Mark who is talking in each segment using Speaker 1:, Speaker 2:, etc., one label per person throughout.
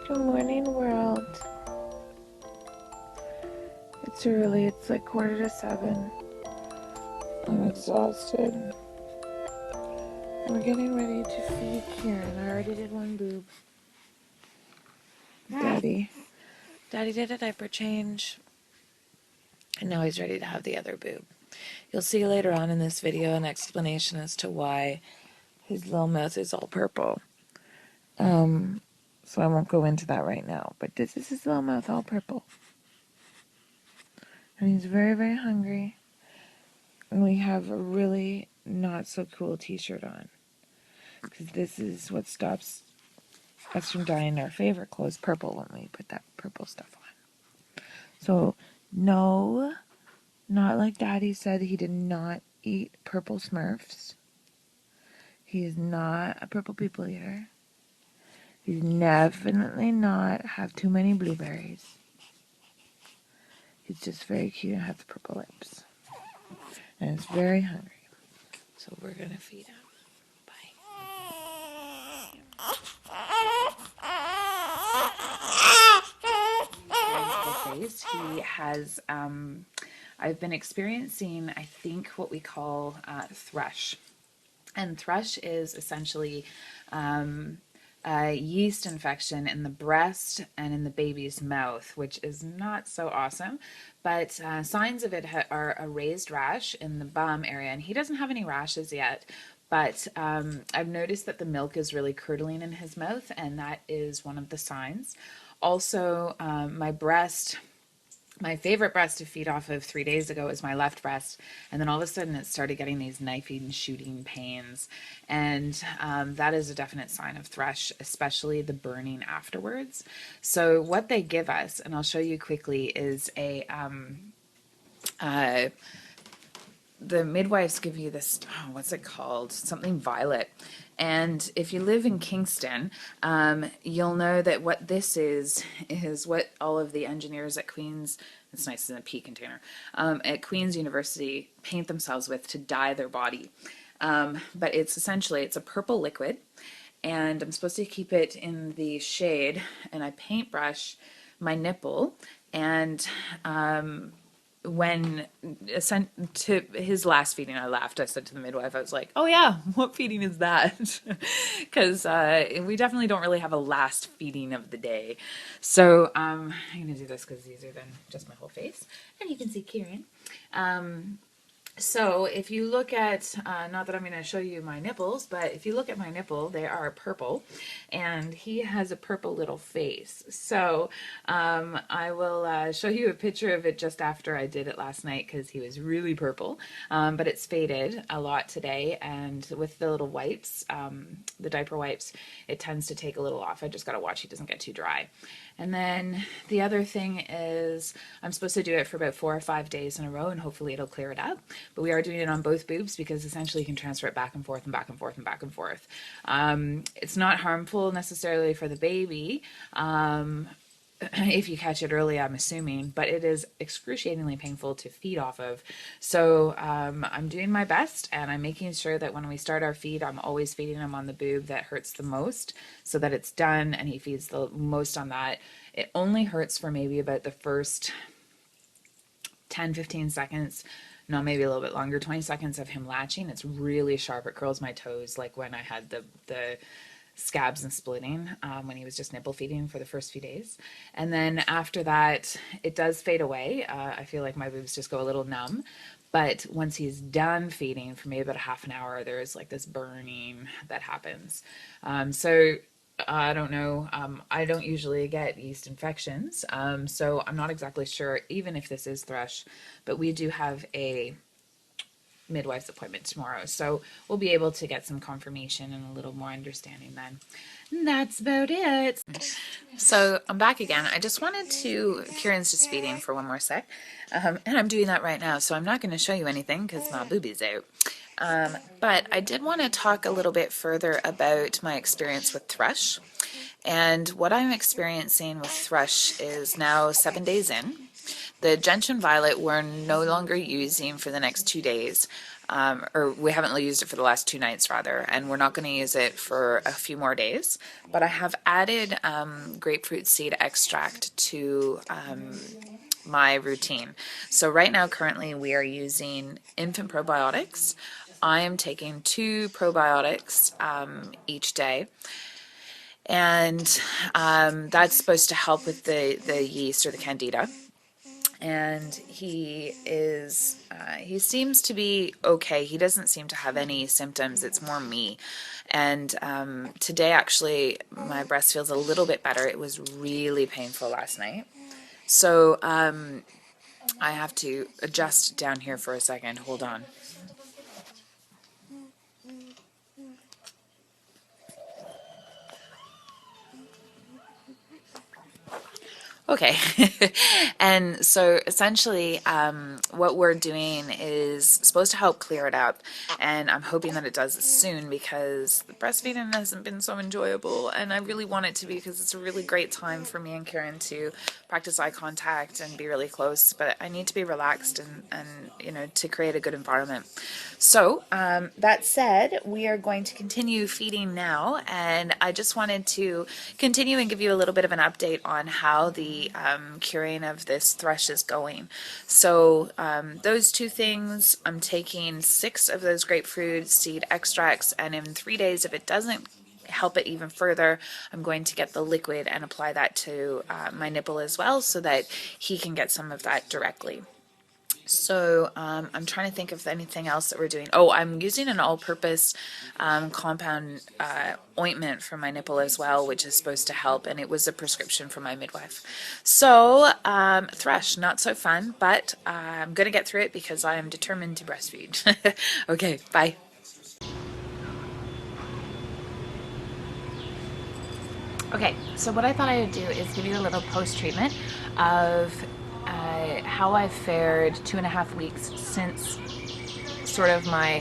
Speaker 1: Good morning, world. It's early. It's like 6:45. I'm exhausted. We're getting ready to feed Ciaran. I already did one boob. Daddy did a diaper change, and now he's ready to have the other boob. You'll see later on in this video an explanation as to why his little mouth is all purple. So I won't go into that right now, but this is his little mouth all purple. And he's very, very hungry. And we have a really not so cool t-shirt on, because this is what stops us from dyeing our favorite clothes purple when we put that purple stuff on. So no, not like Daddy said, he did not eat purple Smurfs. He is not a purple people eater. He's definitely not have too many blueberries. He's just very cute and has purple lips. And is very hungry. So we're gonna feed him.
Speaker 2: Face. He has, I've been experiencing, I think, what we call thrush. And thrush is essentially a yeast infection in the breast and in the baby's mouth, which is not so awesome. But signs of it are a raised rash in the bum area, and he doesn't have any rashes yet. But I've noticed that the milk is really curdling in his mouth, and that is one of the signs. Also, my favorite breast to feed off of 3 days ago is my left breast, and then all of a sudden it started getting these knifing, shooting pains, and that is a definite sign of thrush, especially the burning afterwards. So what they give us, and I'll show you quickly, is the midwives give you this, what's it called? Something violet. And if you live in Kingston, you'll know that what this is what all of the engineers at Queen's, it's nice in a pea container, at Queen's University paint themselves with to dye their body. But it's a purple liquid, and I'm supposed to keep it in the shade, and I paintbrush my nipple, and when sent to his last feeding, I laughed. I said to the midwife, I was like, oh yeah, what feeding is that? Because we definitely don't really have a last feeding of the day. So I'm going to do this because it's easier than just my whole face. And you can see Ciaran. So if you look at, not that I'm going to show you my nipples, but if you look at my nipple, they are purple, and he has a purple little face. So I will show you a picture of it just after I did it last night, because he was really purple, but it's faded a lot today, and with the little wipes, the diaper wipes, it tends to take a little off. I just got to watch he doesn't get too dry. And then the other thing is I'm supposed to do it for about 4 or 5 days in a row, and hopefully it'll clear it up. But we are doing it on both boobs, because essentially you can transfer it back and forth and back and forth and back and forth. It's not harmful necessarily for the baby. If you catch it early, I'm assuming, but it is excruciatingly painful to feed off of. So I'm doing my best, and I'm making sure that when we start our feed, I'm always feeding him on the boob that hurts the most, so that it's done and he feeds the most on that. It only hurts for maybe about the first 10-15 seconds, no, maybe a little bit longer, 20 seconds of him latching. It's really sharp. It curls my toes, like when I had the scabs and splitting when he was just nipple feeding for the first few days. And then after that, it does fade away. I feel like my boobs just go a little numb. But once he's done feeding for maybe about a half an hour, there's like this burning that happens. So I don't know. I don't usually get yeast infections, so I'm not exactly sure even if this is thrush, but we do have a midwife's appointment tomorrow, so we'll be able to get some confirmation and a little more understanding then. And that's about it. So I'm back again. I just wanted to, Ciaran's just feeding for one more sec, and I'm doing that right now, so I'm not going to show you anything because my booby's out. But I did want to talk a little bit further about my experience with thrush. And what I'm experiencing with thrush is now 7 days in. The gentian violet we're no longer using for the next 2 days. or we haven't used it for the last 2 nights rather, and we're not going to use it for a few more days. But I have added grapefruit seed extract to my routine. So right now, currently, we are using infant probiotics. I am taking 2 probiotics each day. And that's supposed to help with the yeast or the candida. And he seems to be okay. He doesn't seem to have any symptoms. It's more me. And today, actually, my breast feels a little bit better. It was really painful last night. So I have to adjust down here for a second. Hold on. Okay. And so essentially, what we're doing is supposed to help clear it up. And I'm hoping that it does soon because the breastfeeding hasn't been so enjoyable. And I really want it to be because it's a really great time for me and Ciaran to practice eye contact and be really close. But I need to be relaxed and you know, to create a good environment. So that said, we are going to continue feeding now. And I just wanted to continue and give you a little bit of an update on how the curing of this thrush is going. So those 2 things, I'm taking 6 of those grapefruit seed extracts, and in 3 days, if it doesn't help it even further, I'm going to get the liquid and apply that to my nipple as well so that he can get some of that directly. So I'm trying to think of anything else that we're doing. Oh, I'm using an all-purpose compound ointment for my nipple as well, which is supposed to help, and it was a prescription from my midwife. So thrush, not so fun, but I'm going to get through it because I am determined to breastfeed. Okay, bye. Okay, so what I thought I would do is give you a little post-treatment of how I fared 2.5 weeks since sort of my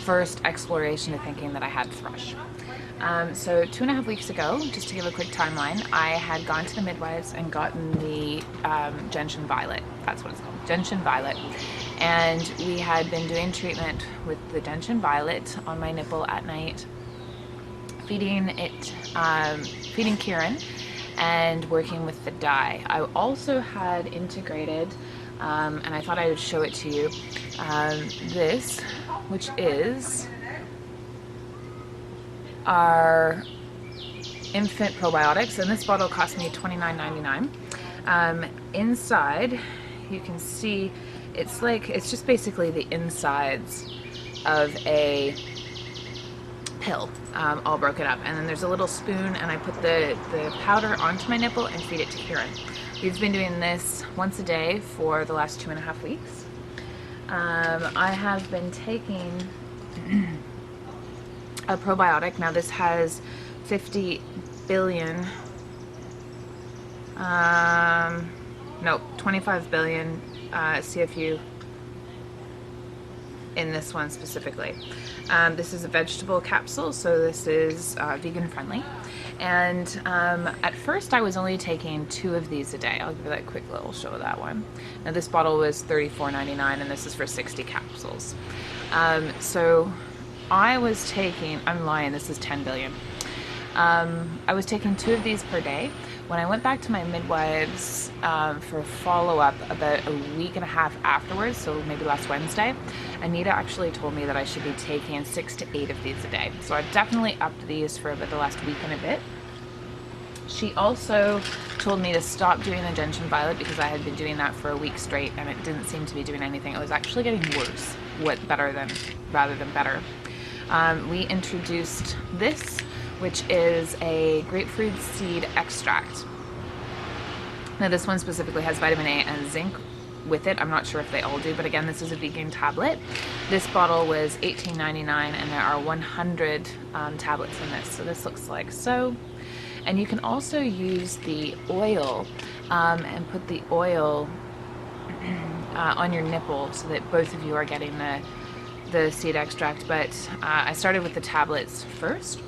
Speaker 2: first exploration of thinking that I had thrush. So 2.5 weeks ago, just to give a quick timeline, I had gone to the midwives and gotten the gentian violet. That's what it's called, gentian violet. And we had been doing treatment with the gentian violet on my nipple at night, feeding Ciaran, and working with the dye. I also had integrated, and I thought I would show it to you, this, which is our infant probiotics, and this bottle cost me $29.99. Inside, you can see, it's just basically the insides of a pill, all broken up, and then there's a little spoon, and I put the powder onto my nipple and feed it to Ciaran. We've been doing this once a day for the last 2.5 weeks. I have been taking a probiotic. Now this has 50 billion, 25 billion CFU in this one specifically. This is a vegetable capsule, so this is vegan friendly. And at first I was only taking 2 of these a day. I'll give you that quick little show of that one. Now this bottle was $34.99 and this is for 60 capsules. So I was taking, I'm lying, this is 10 billion. I was taking 2 of these per day. When I went back to my midwives for follow-up about a week and a half afterwards, so maybe last Wednesday, Anita actually told me that I should be taking 6 to 8 of these a day. So I've definitely upped these for about the last week and a bit. She also told me to stop doing the gentian violet because I had been doing that for a week straight and it didn't seem to be doing anything. It was actually getting worse, rather than better. We introduced this, which is a grapefruit seed extract. Now this one specifically has vitamin A and zinc with it. I'm not sure if they all do, but again, this is a vegan tablet. This bottle was $18.99 and there are 100 tablets in this. So this looks like so. And you can also use the oil and put the oil on your nipple so that both of you are getting the seed extract. But I started with the tablets first.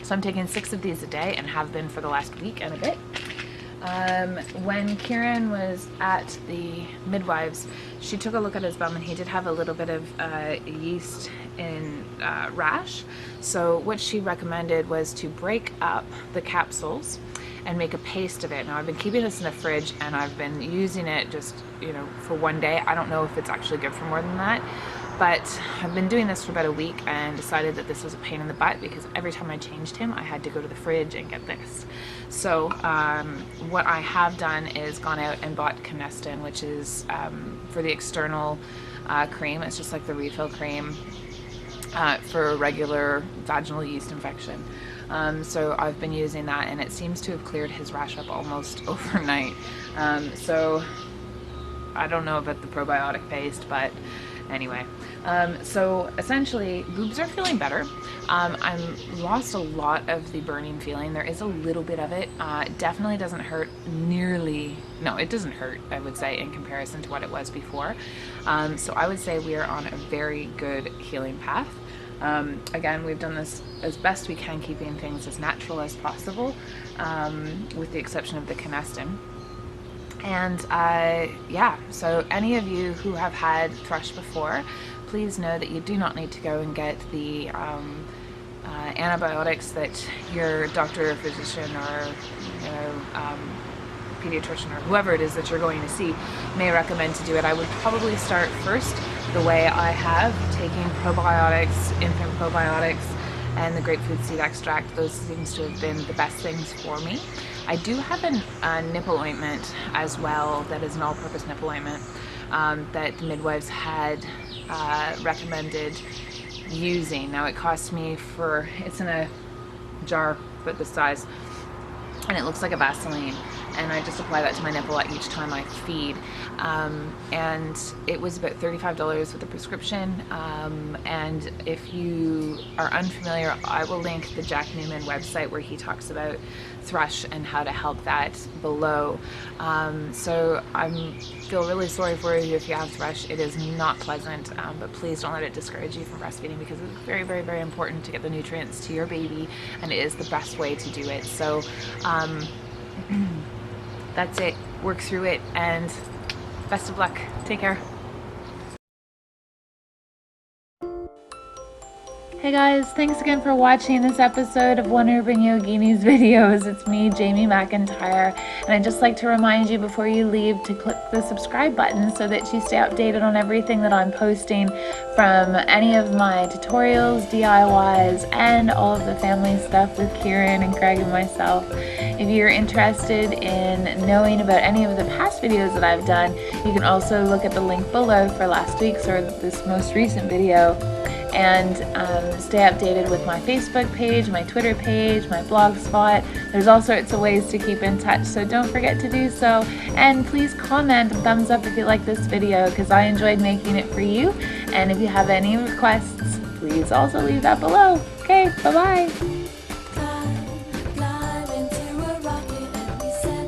Speaker 2: So I'm taking 6 of these a day and have been for the last week and a bit. When Ciaran was at the midwives, she took a look at his bum, and he did have a little bit of yeast in rash. So what she recommended was to break up the capsules and make a paste of it. Now I've been keeping this in the fridge, and I've been using it just, you know, for one day. I don't know if it's actually good for more than that, but I've been doing this for about a week and decided that this was a pain in the butt because every time I changed him, I had to go to the fridge and get this. So what I have done is gone out and bought Canestin, which is for the external cream. It's just like the refill cream for regular vaginal yeast infection. So I've been using that, and it seems to have cleared his rash up almost overnight. So I don't know about the probiotic paste, but anyway. So essentially, boobs are feeling better. I'm lost a lot of the burning feeling. There is a little bit of it. It definitely doesn't hurt nearly. No, it doesn't hurt, I would say, in comparison to what it was before. So I would say we are on a very good healing path. Again, we've done this as best we can, keeping things as natural as possible, with the exception of the Canestin. And yeah, so any of you who have had thrush before, please know that you do not need to go and get the antibiotics that your doctor or physician or, you know, pediatrician or whoever it is that you're going to see may recommend to do it. I would probably start first the way I have, taking probiotics, infant probiotics, and the grapefruit seed extract. Those seems to have been the best things for me. I do have a nipple ointment as well that is an all-purpose nipple ointment that the midwives had recommended using. Now it cost me it's in a jar about this size, and it looks like a Vaseline, and I just apply that to my nipple at each time I feed. And it was about $35 with a prescription. And if you are unfamiliar, I will link the Jack Newman website where he talks about thrush and how to help that below. So I feel really sorry for you if you have thrush. It is not pleasant, but please don't let it discourage you from breastfeeding, because it's very, very, very important to get the nutrients to your baby, and it is the best way to do it. So that's it. Work through it, and best of luck. Take care.
Speaker 1: Hey guys, thanks again for watching this episode of OneUrbanYogini's videos. It's me, Jamie McIntyre, and I'd just like to remind you before you leave to click the subscribe button so that you stay updated on everything that I'm posting, from any of my tutorials, DIYs, and all of the family stuff with Ciaran and Greg and myself. If you're interested in knowing about any of the past videos that I've done, you can also look at the link below for last week's or this most recent video, and stay updated with my Facebook page, my Twitter page, my blog spot. There's all sorts of ways to keep in touch, so don't forget to do so. And please comment and thumbs up if you like this video, because I enjoyed making it for you. And if you have any requests, please also leave that below. Okay, bye-bye.